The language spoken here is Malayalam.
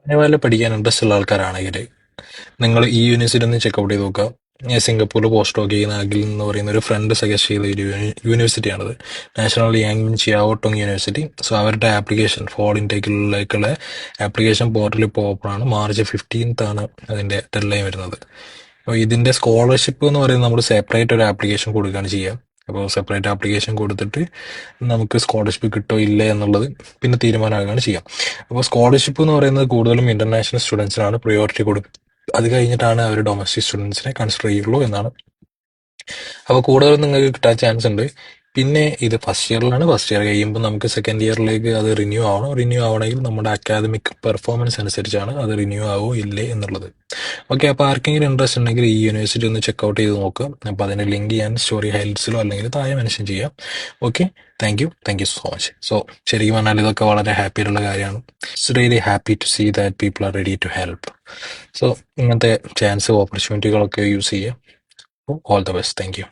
നേപ്പാളിൽ പഠിക്കാൻ ഇൻട്രസ്റ്റ് ഉള്ള ആൾക്കാരാണെങ്കിൽ നിങ്ങൾ ഈ യൂണിവേഴ്സിറ്റി ഒന്ന് ചെക്കൗട്ട് ചെയ്ത് നോക്കുക. ഞാൻ സിംഗപ്പൂരിൽ പോസ്റ്റ് ഡോക്ക് ചെയ്യുന്ന അഖിൽ എന്ന് പറയുന്ന ഒരു ഫ്രണ്ട് സജസ്റ്റ് ചെയ്ത ഒരു യൂണിവേഴ്സിറ്റിയാണത്. National Yang Chiao Tung university. So അവരുടെ ആപ്ലിക്കേഷൻ ഫോൾ ഇൻടേക്കിലേക്കുള്ള ആപ്ലിക്കേഷൻ പോർട്ടൽ ഇപ്പോൾ ഓപ്പൺ ആണ്. മാർച്ച് 15th ആണ് അതിൻ്റെ ഡെഡ്ലൈൻ വരുന്നത്. അപ്പോൾ ഇതിൻ്റെ സ്കോളർഷിപ്പ് എന്ന് പറയുന്നത് നമ്മൾ സെപ്പറേറ്റ് ഒരു ആപ്ലിക്കേഷൻ കൊടുക്കുകയാണ് ചെയ്യുക. അപ്പോൾ സെപ്പറേറ്റ് ആപ്ലിക്കേഷൻ കൊടുത്തിട്ട് നമുക്ക് സ്കോളർഷിപ്പ് കിട്ടോ ഇല്ലേ എന്നുള്ളത് പിന്നെ തീരുമാനമാകുകയാണ് ചെയ്യുക. അപ്പോൾ സ്കോളർഷിപ്പ് എന്ന് പറയുന്നത് കൂടുതലും ഇന്റർനാഷണൽ സ്റ്റുഡൻസിനാണ് പ്രയോറിറ്റി കൊടുക്കുക. അത് കഴിഞ്ഞിട്ടാണ് അവർ ഡൊമസ്റ്റിക് സ്റ്റുഡൻസിനെ കൺസിഡർ ചെയ്യുള്ളൂ എന്നാണ്. അപ്പോൾ കൂടുതലും നിങ്ങൾക്ക് കിട്ടാൻ ചാൻസ് ഉണ്ട്. പിന്നെ ഇത് ഫസ്റ്റ് ഇയറിലാണ്. ഫസ്റ്റ് ഇയർ കഴിയുമ്പോൾ നമുക്ക് സെക്കൻഡ് ഇയറിലേക്ക് അത് റിന്യൂ ആവണം. റിന്യൂ ആവണമെങ്കിൽ നമ്മുടെ അക്കാദമിക് പെർഫോമൻസ് അനുസരിച്ചാണ് അത് റിന്യൂ ആവോ ഇല്ലേ എന്നുള്ളത്. ഓക്കെ, അപ്പോൾ ആർക്കെങ്കിലും ഇൻട്രസ്റ്റ് ഉണ്ടെങ്കിൽ ഈ യൂണിവേഴ്സിറ്റി ഒന്ന് ചെക്കൗട്ട് ചെയ്ത് നോക്കുക. അപ്പോൾ അതിൻ്റെ ലിങ്ക് ഞാൻ സ്റ്റോറി ഹൈലൈറ്റ്സിലോ അല്ലെങ്കിൽ താഴെ മെൻഷൻ ചെയ്യാം. Okay, thank you so much. So ശരിക്കും പറഞ്ഞാൽ ഇതൊക്കെ വളരെ ഹാപ്പി ആയിട്ടുള്ള കാര്യമാണ്. It's really happy to see that people are ready to help. So ഇങ്ങനത്തെ ചാൻസ് ഓപ്പർച്യൂണിറ്റികളൊക്കെ യൂസ് ചെയ്യുക. All the best. Thank U.